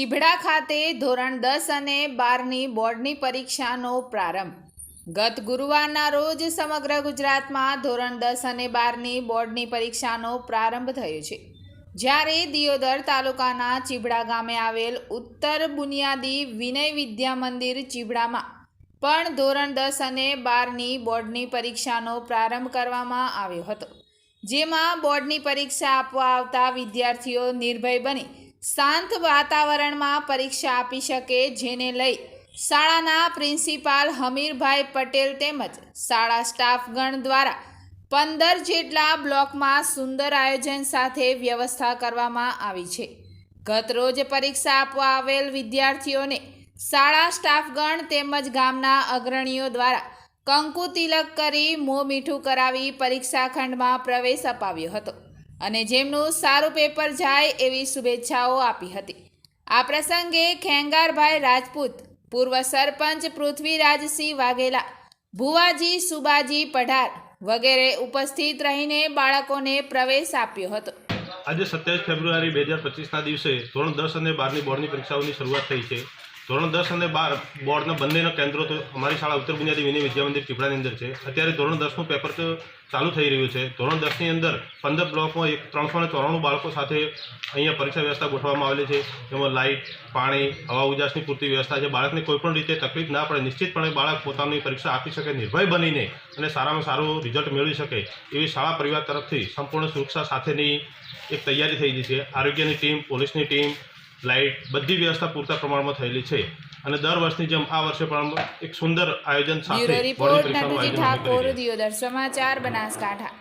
ચીભડા ખાતે ધોરણ 10 અને 12ની બોર્ડની પરીક્ષાનો પ્રારંભ। ગત ગુરુવારના રોજ સમગ્ર ગુજરાતમાં ધોરણ 10 અને 12ની બોર્ડની પરીક્ષાનો પ્રારંભ થયો છે, જ્યારે દિયોદર તાલુકાના ચીભડા ગામે આવેલ ઉત્તર બુનિયાદી વિનય વિદ્યા મંદિર ચીભડામાં પણ ધોરણ 10 અને 12ની બોર્ડની પરીક્ષાનો પ્રારંભ કરવામાં આવ્યો હતો, જેમાં બોર્ડની પરીક્ષા આપવા આવતા વિદ્યાર્થીઓ નિર્ભય બની શાંત વાતાવરણમાં પરીક્ષા આપી શકે, જેને લઈ શાળાના પ્રિન્સિપાલ હમીરભાઈ પટેલ તેમજ શાળા સ્ટાફગણ દ્વારા 15 જેટલા બ્લોકમાં સુંદર આયોજન સાથે વ્યવસ્થા કરવામાં આવી છે। ગત રોજ પરીક્ષા આપવા આવેલ વિદ્યાર્થીઓને શાળા સ્ટાફગણ તેમજ ગામના અગ્રણીઓ દ્વારા કંકુ તિલક કરી મોં મીઠું કરાવી પરીક્ષા ખંડમાં પ્રવેશ અપાવ્યો હતો અને જેમનું સારું પેપર જાય એવી શુભેચ્છાઓ આપી હતી। આ પ્રસંગે ખેંગારભાઈ રાજપૂત, પૂર્વ સરપંચ પૃથ્વીરાજસિંહ વાઘેલા, ભુવાજી સુબાજી પઢાર વગેરે ઉપસ્થિત રહીને બાળકોને પ્રવેશ આપ્યો હતો। આજે 27 ફેબ્રુઆરી 2025ના દિવસે ધોરણ 10 અને 12ની બોર્ડની પરીક્ષાઓની શરૂઆત થઈ છે। ધોરણ 10 અને 12 બોર્ડના બંનેના કેન્દ્રો તો અમારી શાળા ઉત્તર બુનિયાદી વિનય વિદ્યા મંદિર ચીભડાની અંદર છે। અત્યારે ધોરણ 10નું પેપર તો ચાલુ થઈ રહ્યું છે। ધોરણ 10ની અંદર 15 બ્લોકમાં 394 બાળકો સાથે અહીંયા પરીક્ષા વ્યવસ્થા ગોઠવવામાં આવેલી છે। જેમાં લાઇટ, પાણી, હવા ઉજાસની પૂરતી વ્યવસ્થા છે। બાળકને કોઈપણ રીતે તકલીફ ના પડે, નિશ્ચિતપણે બાળક પોતાની પરીક્ષા આપી શકે, નિર્ભય બનીને અને સારામાં સારું રિઝલ્ટ મેળવી શકે એવી શાળા પરિવાર તરફથી સંપૂર્ણ સુરક્ષા સાથેની એક તૈયારી થઈ ગઈ છે। આરોગ્યની ટીમ, પોલીસની ટીમ, લાઇટ, બધી વ્યવસ્થા પૂરતા પ્રમાણમાં થયેલી છે અને દર વર્ષની જેમ આ વર્ષે પણ એક સુંદર આયોજન સાથે બ્યુરો રિપોર્ટ નટુજી ઠાકોર, દિયોદર સમાચાર, બનાસકાંઠા।